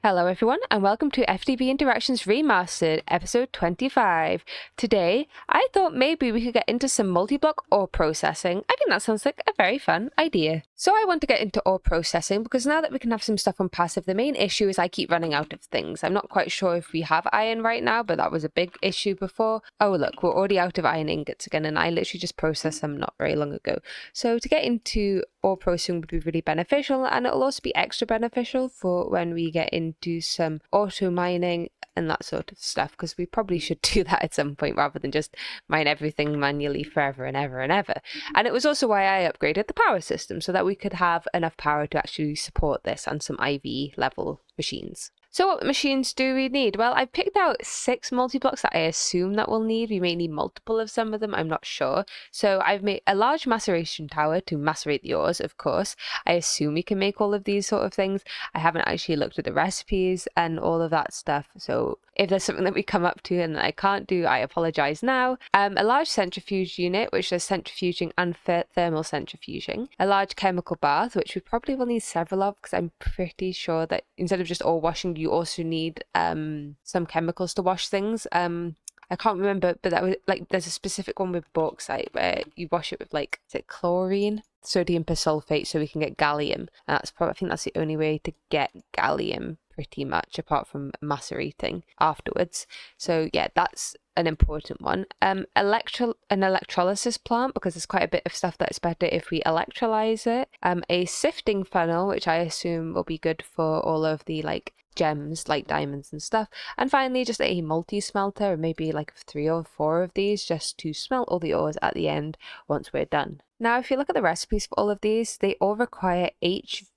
Hello everyone and welcome to FTB Interactions Remastered episode 25. Today, I thought maybe we could get into some multi-block ore processing. I think that sounds like a very fun idea. So I want to get into ore processing because now that we can have some stuff on passive, the main issue is I keep running out of things. I'm not quite sure if we have iron right now, but that was a big issue before. Oh look, we're already out of iron ingots again and I literally just processed them not very long ago. So to get into ore processing would be really beneficial, and it'll also be extra beneficial for when we get into some auto mining and that sort of stuff, because we probably should do that at some point rather than just mine everything manually forever and ever and ever. And it was also why I upgraded the power system so that we could have enough power to actually support this on some IV level machines. So what machines do we need? Well, I've picked out 6 multi-blocks that I assume that we'll need. We may need multiple of some of them, I'm not sure. So I've made a large maceration tower to macerate the ores, of course. I assume we can make all of these sort of things. I haven't actually looked at the recipes and all of that stuff. So if there's something that we come up to and that I can't do, I apologize now. A large centrifuge unit, which does centrifuging and thermal centrifuging. A large chemical bath, which we probably will need several of because I'm pretty sure that instead of just ore washing, you also need some chemicals to wash things. I can't remember, but that was like there's a specific one with bauxite where you wash it with like, is it chlorine, sodium persulfate, so we can get gallium. And that's probably, I think that's the only way to get gallium pretty much, apart from macerating afterwards. So yeah, that's an important one. An electrolysis plant, because there's quite a bit of stuff that's better if we electrolyze it. A sifting funnel, which I assume will be good for all of the like gems like diamonds and stuff. And finally just a multi-smelter, or maybe like 3 or 4 of these, just to smelt all the ores at the end once we're done. Now if you look at the recipes for all of these, they all require IV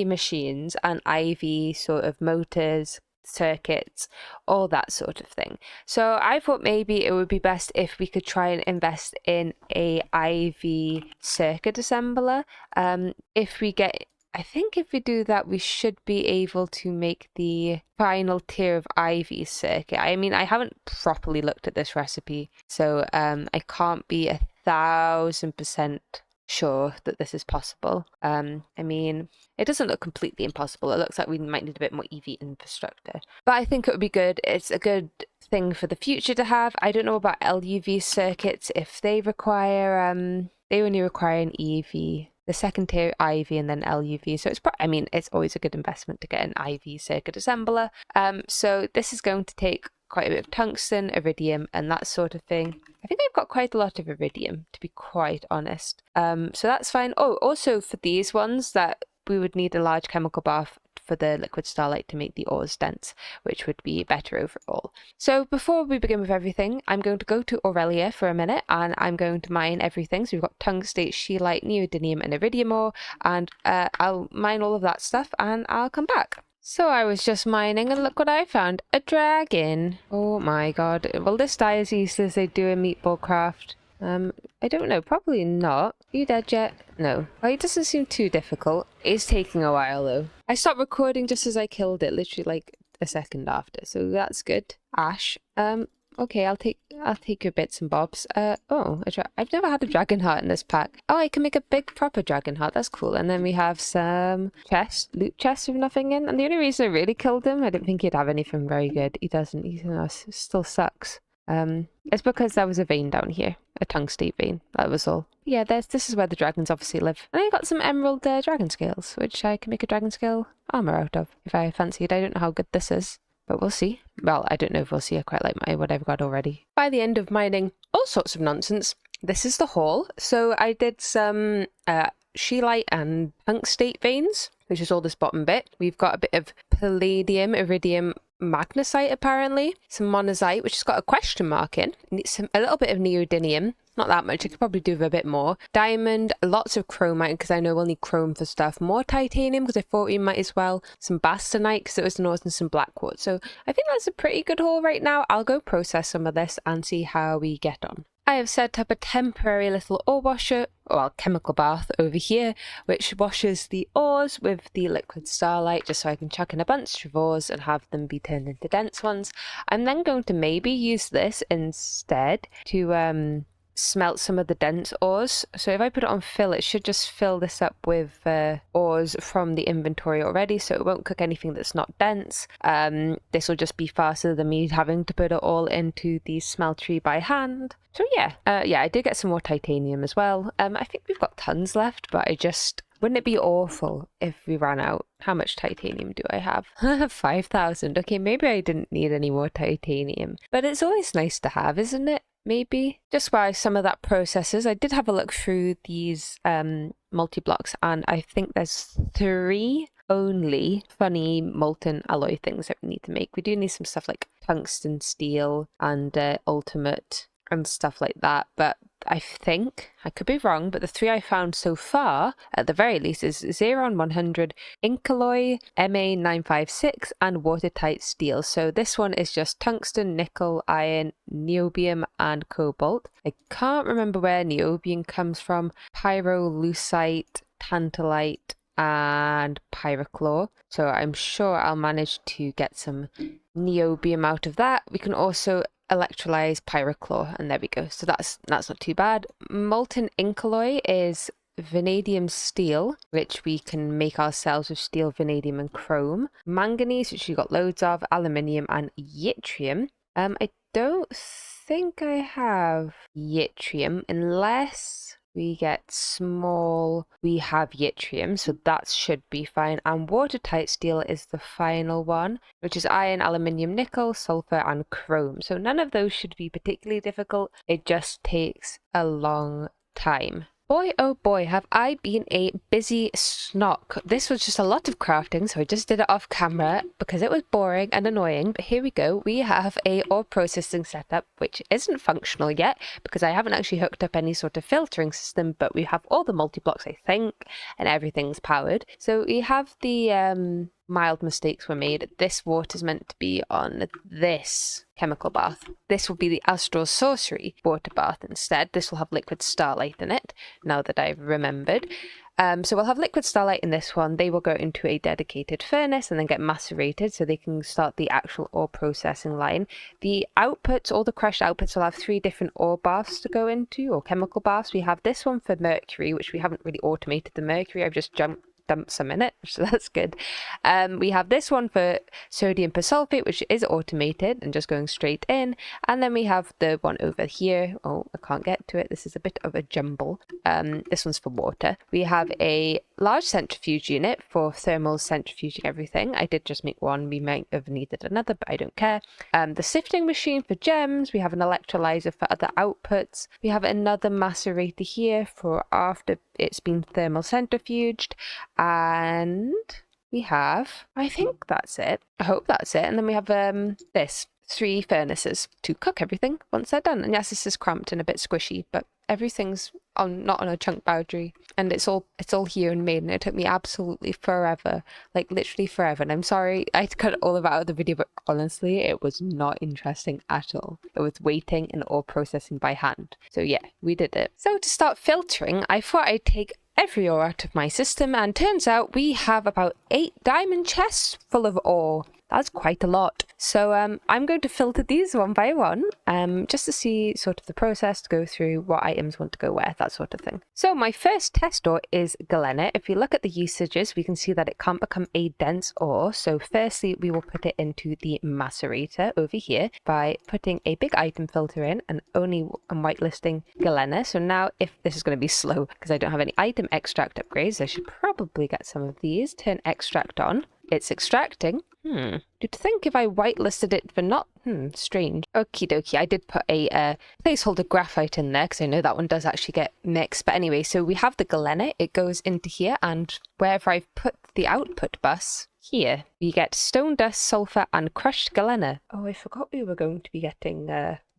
machines and IV sort of motors, circuits, all that sort of thing. So I thought maybe it would be best if we could try and invest in a IV circuit assembler. I think if we do that, we should be able to make the final tier of IV circuit. I mean, I haven't properly looked at this recipe, so I can't be 1,000% sure that this is possible. I mean, it doesn't look completely impossible. It looks like we might need a bit more EV infrastructure, but I think it would be good. It's a good thing for the future to have. I don't know about LUV circuits, if they require they only require an EV, the second tier IV, and then LUV. So it's always a good investment to get an IV circuit assembler. So this is going to take quite a bit of tungsten, iridium, and that sort of thing. I think I've got quite a lot of iridium, to be quite honest. So that's fine. Oh, also for these ones, that we would need a large chemical bath for the liquid starlight to make the ores dense, which would be better overall. So before we begin with everything, I'm going to go to Aurelia for a minute and I'm going to mine everything. So we've got tungstate, scheelite, neodymium, and iridium ore, and I'll mine all of that stuff and I'll come back. So I was just mining and look what I found, a dragon. Oh my god, will this die as easily as they do in Meatball Craft? I don't know, probably not. Are you dead yet? No. Well, it doesn't seem too difficult. It's taking a while though. I stopped recording just as I killed it, literally like a second after, so that's good. Ash. Okay, I'll take your bits and bobs. I've never had a dragon heart in this pack. Oh, I can make a big proper dragon heart. That's cool. And then we have some loot chests with nothing in. And the only reason I really killed him, I didn't think he'd have anything very good. He doesn't. He still sucks. It's because there was a vein down here, a tungstate vein. That was all. Yeah, this is where the dragons obviously live. And I got some emerald dragon scales, which I can make a dragon scale armor out of if I fancy it. I don't know how good this is, but we'll see. Well, I don't know if we'll see. I quite like what I've got already. By the end of mining all sorts of nonsense, this is the haul. So I did some scheelite and tungstate veins, which is all this bottom bit. We've got a bit of palladium, iridium, magnesite apparently, some monazite, which has got a question mark in, and a little bit of neodymium, not that much, I could probably do with a bit more, diamond, lots of chromite because I know we'll need chrome for stuff, more titanium because I thought we might as well, some bastonnite because it was north, and some black quartz. So I think that's a pretty good haul right now. I'll go process some of this and see how we get on. I have set up a temporary little ore washer, well, chemical bath over here, which washes the ores with the liquid starlight, just so I can chuck in a bunch of ores and have them be turned into dense ones. I'm then going to maybe use this instead to smelt some of the dense ores. So if I put it on fill, it should just fill this up with ores from the inventory already, so it won't cook anything that's not dense. This will just be faster than me having to put it all into the smeltery by hand. So yeah, I did get some more titanium as well. I think we've got tons left, but wouldn't it be awful if we ran out? How much titanium do I have? 5,000. Okay, maybe I didn't need any more titanium. But it's always nice to have, isn't it? Maybe. Just while some of that processes, I did have a look through these multi-blocks, and I think there's 3 only funny molten alloy things that we need to make. We do need some stuff like tungsten steel and ultimate and stuff like that, but I think, I could be wrong, but the 3 I found so far, at the very least, is Xeron 100, Inkalloy, MA956, and watertight steel. So this one is just tungsten, nickel, iron, niobium, and cobalt. I can't remember where niobium comes from. Pyrolusite, tantalite, and pyrochlore. So I'm sure I'll manage to get some niobium out of that. We can also electrolyze pyrochlore, and there we go. So that's not too bad. Molten Inkalloy is vanadium steel, which we can make ourselves with steel, vanadium, and chrome. Manganese, which we got loads of, aluminium, and yttrium. I don't think I have yttrium unless we get small. We have yttrium, so that should be fine. And watertight steel is the final one, which is iron, aluminium, nickel, sulfur, and chrome. So none of those should be particularly difficult. It just takes a long time. Boy, oh boy, have I been a busy snock. This was just a lot of crafting, so I just did it off camera because it was boring and annoying. But here we go. We have a ore processing setup, which isn't functional yet because I haven't actually hooked up any sort of filtering system, but we have all the multi-blocks, I think, and everything's powered. So we have the mild mistakes were made. This water's meant to be on this chemical bath. This will be the Astral Sorcery water bath instead. This will have liquid starlight in it, now that I've remembered. So we'll have liquid starlight in this one. They will go into a dedicated furnace and then get macerated so they can start the actual ore processing line. The outputs, all the crushed outputs, will have 3 different ore baths to go into, or chemical baths. We have this one for mercury, which we haven't really automated the mercury. I've just dumped some in it, so that's good. We have this one for sodium persulfate, which is automated and just going straight in, and then we have the one over here. Oh, I can't get to it. This is a bit of a jumble. This one's for water. We have a large centrifuge unit for thermal centrifuging everything. I did just make one. We might have needed another, but I don't care. The sifting machine for gems. We have an electrolyzer for other outputs. We have another macerator here for after it's been thermal centrifuged. And we have, I think that's it. I hope that's it. And then we have this 3 furnaces to cook everything once they're done. And yes, this is cramped and a bit squishy, but everything's not on a chunk boundary, and it's all here and made, and it took me absolutely forever, like literally forever. And I'm sorry I cut all of it out of the video, but honestly it was not interesting at all. It was waiting and all processing by hand. So yeah, we did it. So to start filtering, I thought I'd take every ore out of my system, and turns out we have about 8 diamond chests full of ore. That's quite a lot. So I'm going to filter these one by one, just to see sort of the process, to go through what items want to go where, that sort of thing. So my first test ore is galena. If we look at the usages, we can see that it can't become a dense ore. So firstly, we will put it into the macerator over here by putting a big item filter in and only whitelisting galena. So now, if this is going to be slow because I don't have any item extract upgrades, I should probably get some of these. Turn extract on. It's extracting. To think if I whitelisted it for not... strange. Okie dokie, I did put a placeholder graphite in there because I know that one does actually get mixed. But anyway, so we have the galena. It goes into here, and wherever I've put the output bus, here, we get stone dust, sulfur, and crushed galena. Oh, I forgot we were going to be getting...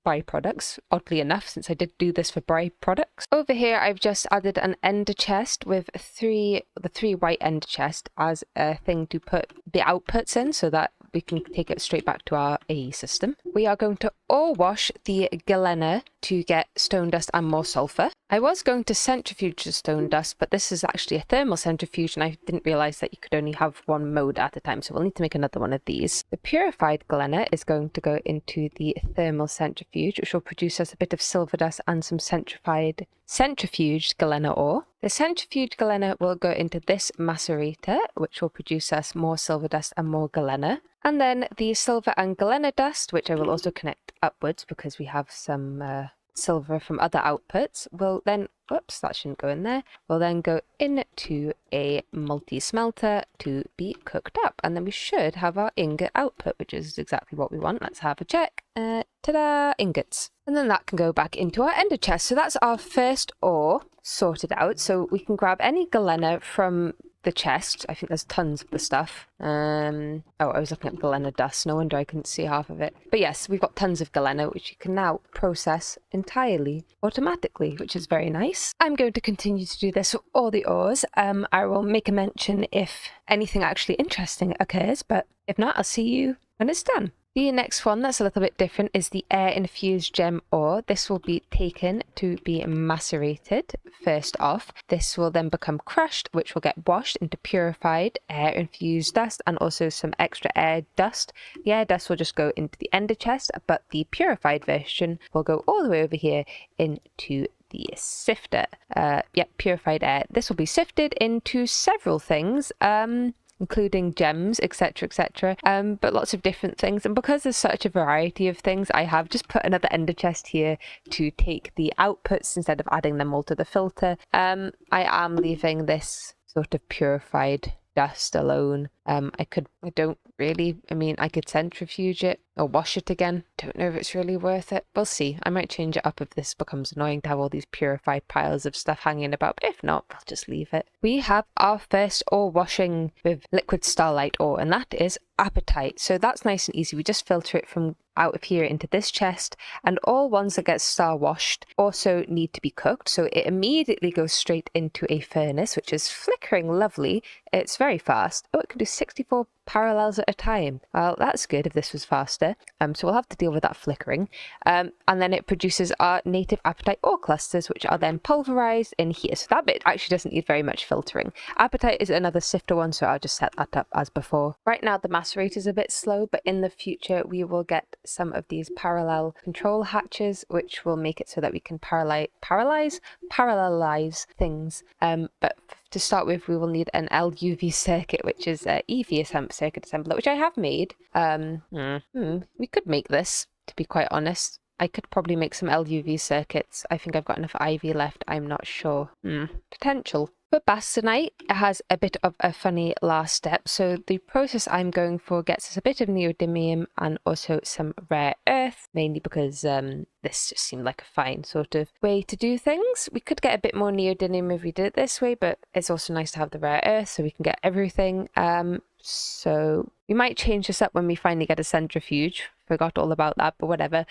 byproducts, oddly enough, since I did do this for byproducts. Over here, I've just added an ender chest with the 3 white ender chest as a thing to put the outputs in so that we can take it straight back to our AE system. We are going to ore wash the galena to get stone dust and more sulfur. I was going to centrifuge the stone dust, but this is actually a thermal centrifuge, and I didn't realize that you could only have one mode at a time, so we'll need to make another one of these. The purified galena is going to go into the thermal centrifuge, which will produce us a bit of silver dust and some centrifuged galena ore. The centrifuged galena will go into this macerator, which will produce us more silver dust and more galena. And then the silver and galena dust, which I will also connect upwards because we have some silver from other outputs, will then, whoops, that shouldn't go in there, will then go into a multi-smelter to be cooked up. And then we should have our ingot output, which is exactly what we want. Let's have a check. Ta-da! Ingots. And then that can go back into our ender chest. So that's our first ore sorted out. So we can grab any galena from the chest. I think there's tons of the stuff. Oh, I was looking at galena dust. No wonder I couldn't see half of it. But yes, we've got tons of galena, which you can now process entirely automatically, which is very nice. I'm going to continue to do this for all the ores. I will make a mention if anything actually interesting occurs, but if not, I'll see you when it's done. The next one that's a little bit different is the air-infused gem ore. This will be taken to be macerated first off. This will then become crushed, which will get washed into purified air-infused dust and also some extra air dust. The air dust will just go into the ender chest, but the purified version will go all the way over here into the sifter. Purified air. This will be sifted into several things. Including gems, etc, etc, but lots of different things. And because there's such a variety of things, I have just put another ender chest here to take the outputs instead of adding them all to the filter. I am leaving this sort of purified dust alone. I could centrifuge it or wash it again. Don't know if it's really worth it. We'll see. I might change it up if this becomes annoying to have all these purified piles of stuff hanging about, but if not, I'll just leave it. We have our first ore washing with liquid starlight ore, and that is apatite. So that's nice and easy. We just filter it from out of here into this chest, and all ones that get star washed also need to be cooked. So it immediately goes straight into a furnace, which is flickering lovely. It's very fast. Oh, it can do 64 parallels at a time. Well, that's good if this was faster. So we'll have to deal with that flickering. And then it produces our native apatite ore clusters, which are then pulverized in here. So that bit actually doesn't need very much filtering. Apatite is another sifter one, so I'll just set that up as before. Right now the macerator is a bit slow, but in the future we will get some of these parallel control hatches, which will make it so that we can parallelize things. But to start with, we will need an LUV circuit, which is an EV circuit assembler, which I have made. We could make this, to be quite honest. I could probably make some LUV circuits. I think I've got enough IV left. I'm not sure. Potential. For bastnite, it has a bit of a funny last step. So the process I'm going for gets us a bit of neodymium and also some rare earth, mainly because this just seemed like a fine sort of way to do things. We could get a bit more neodymium if we did it this way, but it's also nice to have the rare earth so we can get everything. So we might change this up when we finally get a centrifuge. Forgot all about that, but whatever.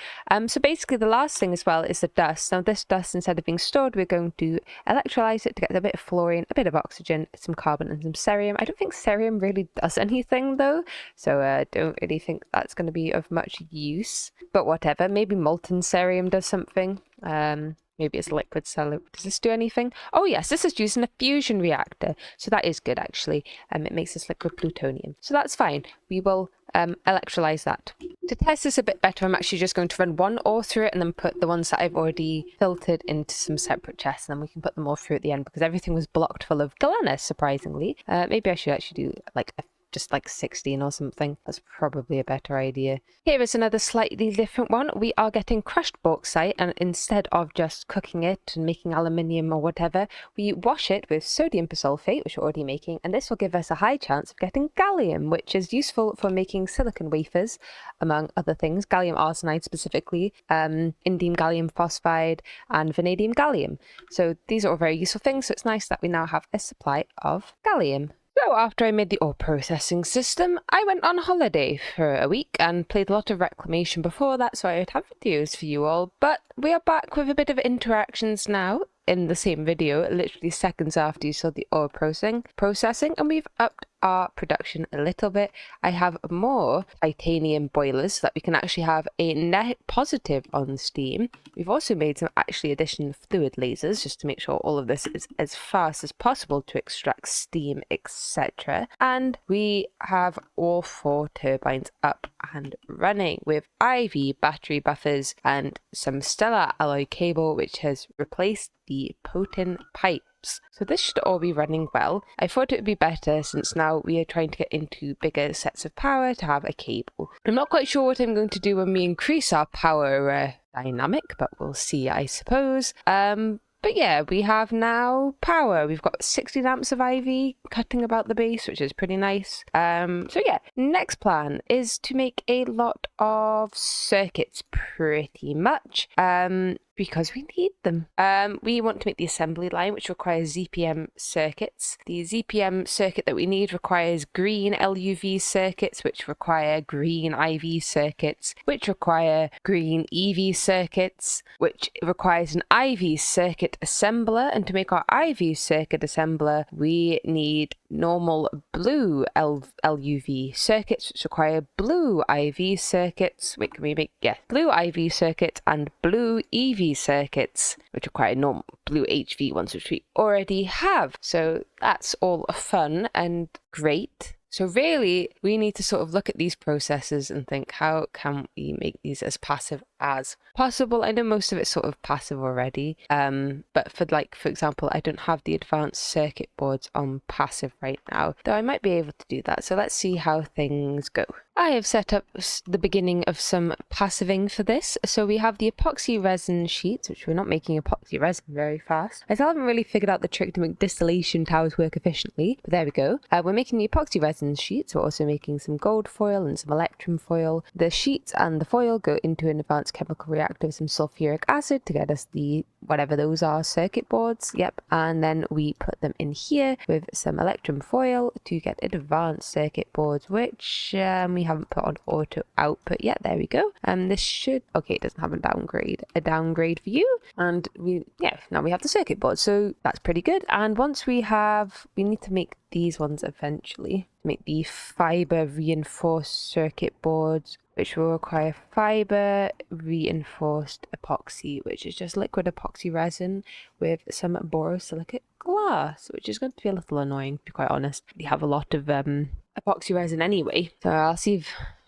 So basically the last thing as well is the dust. Now this dust, instead of being stored, we're going to electrolyze it to get a bit of fluorine, a bit of oxygen, some carbon and some cerium. I don't think cerium really does anything though, so I don't really think that's going to be of much use, but whatever. Maybe molten cerium does something. Maybe it's liquid cell. Does this do anything? Oh yes, this is using a fusion reactor. So that is good actually. It makes this liquid plutonium. So that's fine. We will electrolyze that. To test this a bit better, I'm actually just going to run one ore through it and then put the ones that I've already filtered into some separate chests, and then we can put them all through at the end because everything was blocked full of galena, surprisingly. Maybe I should actually do just like 16 or something. That's probably a better idea. Here is another slightly different one. We are getting crushed bauxite, and instead of just cooking it and making aluminium or whatever, we wash it with sodium persulfate, which we're already making, and this will give us a high chance of getting gallium, which is useful for making silicon wafers, among other things. Gallium arsenide specifically, indium gallium phosphide, and vanadium gallium. So these are all very useful things, so it's nice that we now have a supply of gallium. So after I made the ore processing system, I went on holiday for a week and played a lot of Reclamation before that, so I would have videos for you all. But we are back with a bit of interactions now in the same video, literally seconds after you saw the ore processing, and we've upped our production a little bit. I have more titanium boilers so that we can actually have a net positive on steam. We've also made some actually additional fluid lasers just to make sure all of this is as fast as possible to extract steam, etc. And we have all 4 turbines up and running with IV battery buffers and some stellar alloy cable, which has replaced the potent pipes. So this should all be running well. I thought it would be better since now we are trying to get into bigger sets of power to have a cable. I'm not quite sure what I'm going to do when we increase our power dynamic, but we'll see, I suppose. But yeah, we have now power. We've got 16 amps of IV cutting about the base, which is pretty nice. So yeah, next plan is to make a lot of circuits pretty much. Because we need them. We want to make the assembly line, which requires ZPM circuits. The ZPM circuit that we need requires green LUV circuits, which require green IV circuits, which require green EV circuits, which requires an IV circuit assembler. And to make our IV circuit assembler, we need normal blue LUV circuits, which require blue IV circuits. Wait, can we make, yeah, blue IV circuits and blue EV circuits, which require normal blue HV ones, which we already have. So that's all fun and great. So really, we need to sort of look at these processes and think, how can we make these as passive as possible? I know most of it's sort of passive already, but for example, I don't have the advanced circuit boards on passive right now, though I might be able to do that. So let's see how things go. I have set up the beginning of some passiving for this. So we have the epoxy resin sheets, which we're not making epoxy resin very fast. I still haven't really figured out the trick to make distillation towers work efficiently, but there we go. We're making the epoxy resin sheets. We're also making some gold foil and some electrum foil. The sheets and the foil go into an advanced chemical reactor with some sulfuric acid to get us the whatever those are, circuit boards. Yep. And then we put them in here with some electrum foil to get advanced circuit boards, which we haven't put on auto output yet. There we go. This should, okay, it doesn't have a downgrade for you. And now we have the circuit board. So that's pretty good. And once we need to make these ones eventually, make the fiber reinforced circuit boards, which will require fiber reinforced epoxy, which is just liquid epoxy resin with some borosilicate glass, which is going to be a little annoying, to be quite honest. We have a lot of epoxy resin anyway, so I'll see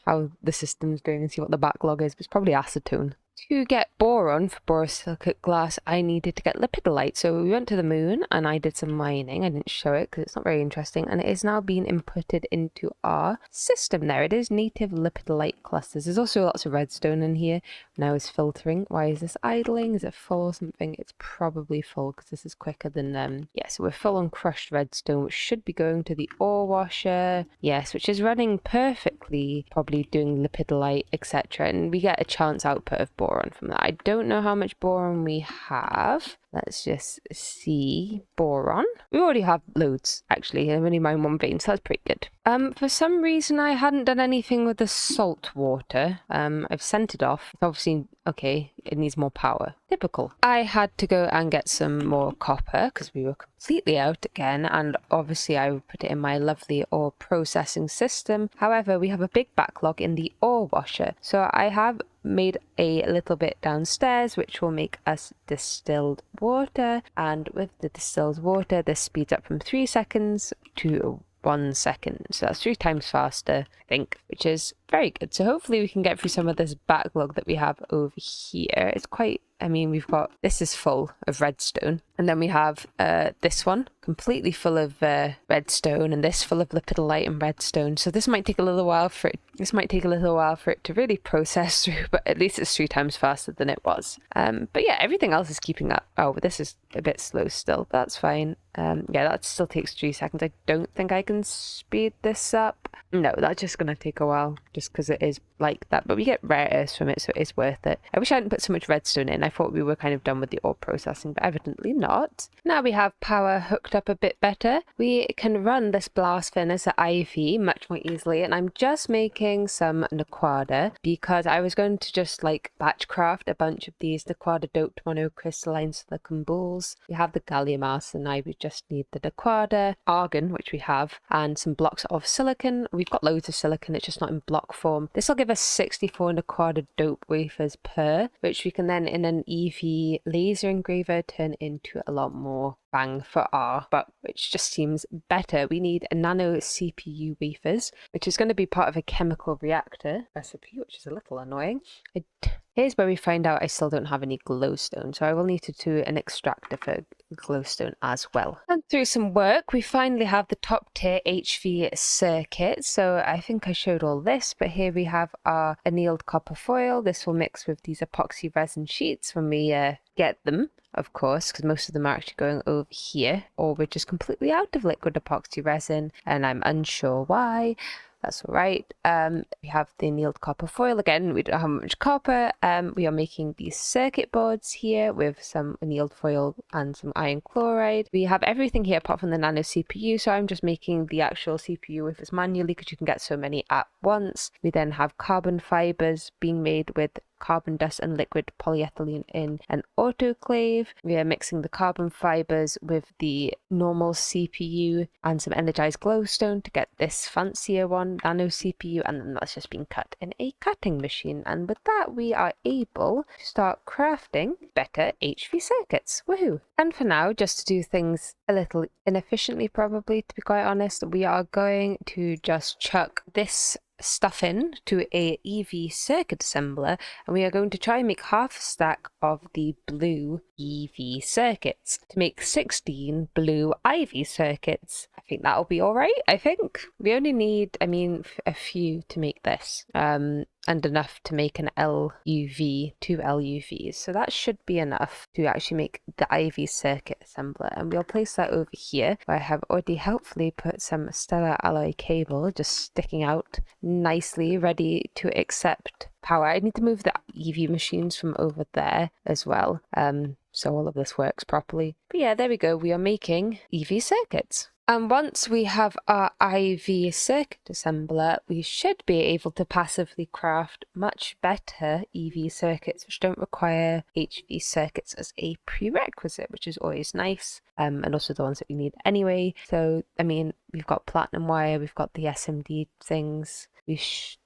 how the system's doing and see what the backlog is, but it's probably acetone. To get boron for borosilicate glass, I needed to get lepidolite. So we went to the moon and I did some mining. I didn't show it because it's not very interesting. And it is now being inputted into our system. There it is, native lepidolite clusters. There's also lots of redstone in here. Now it's filtering. Why is this idling? Is it full or something? It's probably full because this is quicker than, so we're full on crushed redstone, which should be going to the ore washer. Yes, which is running perfectly, probably doing lepidolite, etc. And we get a chance output of boron from that. I don't know how much boron we have. Let's just see. Boron. We already have loads, actually. I've only mined 1 vein, so that's pretty good. For some reason, I hadn't done anything with the salt water. I've sent it off. It's obviously, okay, it needs more power. Typical. I had to go and get some more copper because we were completely out again, and obviously I would put it in my lovely ore processing system. However, we have a big backlog in the ore washer, so I have made a little bit downstairs which will make us distilled water, and with the distilled water this speeds up from 3 seconds to 1 second, so that's 3 times faster, I think, which is very good. So hopefully we can get through some of this backlog that we have over here. It's quite, we've got, this is full of redstone, and then we have this one completely full of redstone, and this full of lepidolite and redstone. So this might take a little while for it to really process through, but at least it's 3 times faster than it was. But yeah, everything else is keeping up. Oh, but this is a bit slow still, but that's fine. That still takes 3 seconds. I don't think I can speed this up. No, that's just gonna take a while, just because it is like that, but we get rare earths from it, so it is worth it. I wish I hadn't put so much redstone in. I thought we were kind of done with the ore processing, but evidently not. Now we have power hooked hooked up a bit better, we can run this blast furnace at IV much more easily. And I'm just making some Naquada because I was going to just like batch craft a bunch of these Naquada doped monocrystalline silicon balls. We have the gallium arsenide, we just need the Naquada, argon, which we have, and some blocks of silicon. We've got loads of silicon, it's just not in block form. This will give us 64 Naquada dope wafers per, which we can then in an EV laser engraver turn into a lot more bang for R, but which just seems better. We need a nano CPU wafers, which is going to be part of a chemical reactor recipe, which is a little annoying. Here's where we find out I still don't have any glowstone, so I will need to do an extractor for glowstone as well. And through some work, we finally have the top tier HV circuit. So I think I showed all this, but here we have our annealed copper foil. This will mix with these epoxy resin sheets when we get them, of course, because most of them are actually going over here, or we're just completely out of liquid epoxy resin, and I'm unsure why. That's all right. We have the annealed copper foil again. We don't have much copper. We are making these circuit boards here with some annealed foil and some iron chloride. We have everything here apart from the nano CPU, so I'm just making the actual CPU with this manually because you can get so many at once. We then have carbon fibers being made with carbon dust and liquid polyethylene in an autoclave. We are mixing the carbon fibers with the normal CPU and some energized glowstone to get this fancier one, nano CPU, and then that's just been cut in a cutting machine. And with that, we are able to start crafting better HV circuits. Woohoo! And for now, just to do things a little inefficiently, probably, to be quite honest, we are going to just chuck this stuff in to a EV circuit assembler, and we are going to try and make half a stack of the blue EV circuits to make 16 blue IV circuits. I think that'll be all right. I think we only need, a few to make this, and enough to make an LUV, 2 LUVs. So that should be enough to actually make the IV circuit assembler. And we'll place that over here, where I have already helpfully put some stellar alloy cable just sticking out nicely, ready to accept power. I need to move the EV machines from over there as well, so all of this works properly. But yeah, there we go. We are making EV circuits. And once we have our IV circuit assembler, we should be able to passively craft much better EV circuits, which don't require HV circuits as a prerequisite, which is always nice. And also the ones that we need anyway. So, we've got platinum wire, we've got the SMD things. We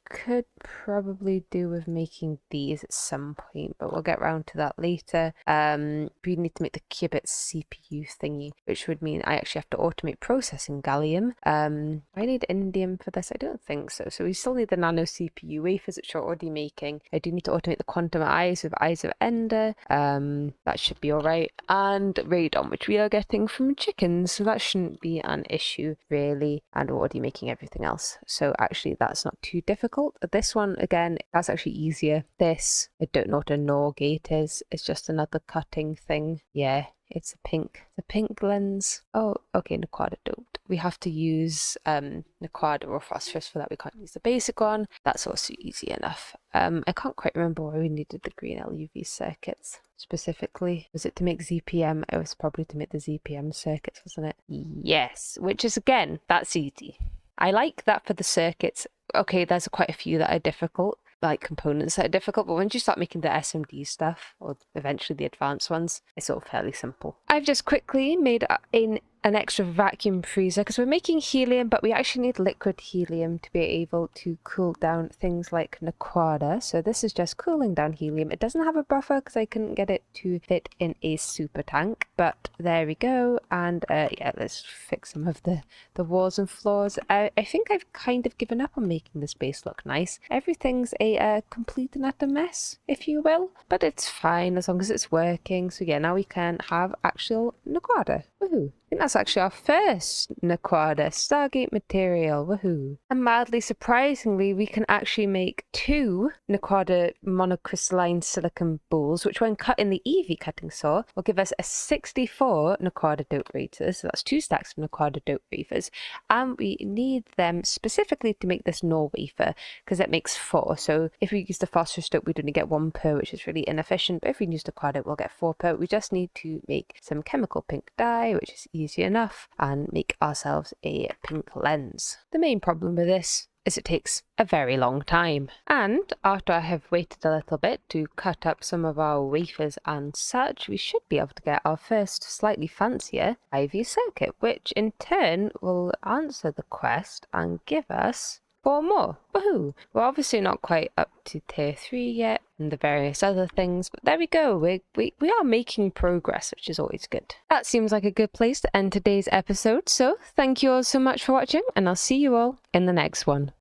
could probably do with making these at some point, but we'll get around to that later. We need to make the qubit CPU thingy, which would mean I actually have to automate processing gallium. I need indium for this? I don't think so. So we still need the nano CPU wafers, which we're already making. I do need to automate the quantum eyes with eyes of ender. That should be all right. And radon, which we are getting from chickens, so that shouldn't be an issue really. And we're already making everything else, so actually that's not too difficult. This one, again, that's actually easier. This, I don't know what a NOR gate is. It's just another cutting thing. Yeah, it's a pink lens. Oh, okay, Naquada doped. We have to use Naquada or phosphorus for that. We can't use the basic one. That's also easy enough. I can't quite remember why we needed the green LUV circuits specifically. Was it to make ZPM? It was probably to make the ZPM circuits, wasn't it? Yes, which is, again, that's easy. I like that for the circuits. Okay, there's quite a few that are difficult, like components that are difficult, but once you start making the SMD stuff, or eventually the advanced ones, it's all fairly simple. I've just quickly made an extra vacuum freezer because we're making helium, but we actually need liquid helium to be able to cool down things like Naquada. So this is just cooling down helium. It doesn't have a buffer because I couldn't get it to fit in a super tank, but there we go. And yeah, let's fix some of the walls and floors. I think I've kind of given up on making this base look nice. Everything's a complete and utter mess, if you will, but it's fine as long as it's working. So yeah, now we can have actual Naquada. Woohoo! I think that's actually our first Naquada Stargate material. Woohoo! And mildly surprisingly, we can actually make 2 Naquada monocrystalline silicon balls, which when cut in the EV cutting saw will give us a 64 Naquada dope wafers. So that's 2 stacks of Naquada dope wafers. And we need them specifically to make this NOR wafer because it makes 4. So if we use the phosphorus dope, we'd only get 1 per, which is really inefficient. But if we use Naquada, we'll get 4 per. We just need to make some chemical pink dye, which is easy easy enough and make ourselves a pink lens. The main problem with this is it takes a very long time. And after I have waited a little bit to cut up some of our wafers and such, we should be able to get our first slightly fancier IV circuit, which in turn will answer the quest and give us 4 more. Woohoo! We're obviously not quite up to tier 3 yet and the various other things, but there we go. We are making progress, which is always good. That seems like a good place to end today's episode, so thank you all so much for watching, and I'll see you all in the next one.